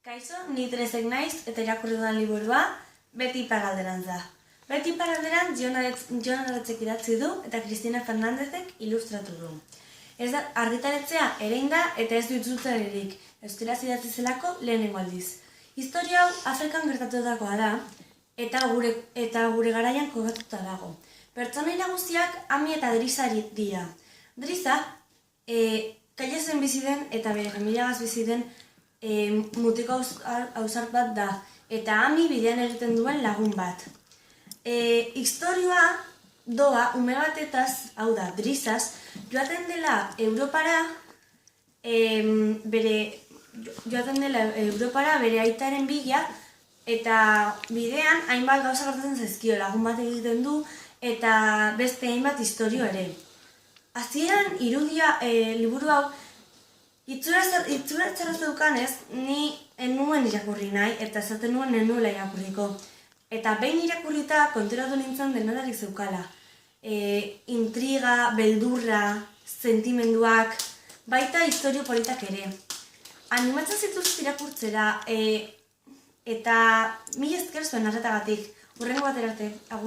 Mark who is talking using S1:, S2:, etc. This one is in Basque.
S1: Kaixo, ni Teresek naiz eta irakurri dudan liburua Beti Iparralderantz da. Beti Iparralderantz Jon Arretzek idatzi du eta Cristina Fernandezek ilustratu du. Ez da, argitaratzea erein da eta ez du itzultzailerik, euskaraz idatzi zelako lehenengo aldiz. Historia hau Afrikan gertatutakoa da eta gure garaian kokatuta dago. Pertsonai nagusiak Ami eta Drisa dira. Drisa, Kaiazen bizi den eta bere familiagaz bizi den mutiko ausart bat da, eta Ami bidean egiten duen lagun bat. Historioa doa ume batetaz, hau da, Drisaz, joaten dela Europara bere aitaren bila, eta bidean hainbat gauza gertatzen zaizkio, lagun bat egiten du, eta beste hainbat istorio ere. Hasieran irudia liburu hau Itzura txarra zeukanez, ni enuen irakurri nahi, eta esaten nuen enuela irakurriko. Eta behin irakurrita konturatu nintzen denotarik zeukala. Intriga, beldurra, sentimenduak, baita istorio politak ere. Animatzen zituzte irakurtzera, eta mila esker zuen arretagatik. Hurrengo batera arte.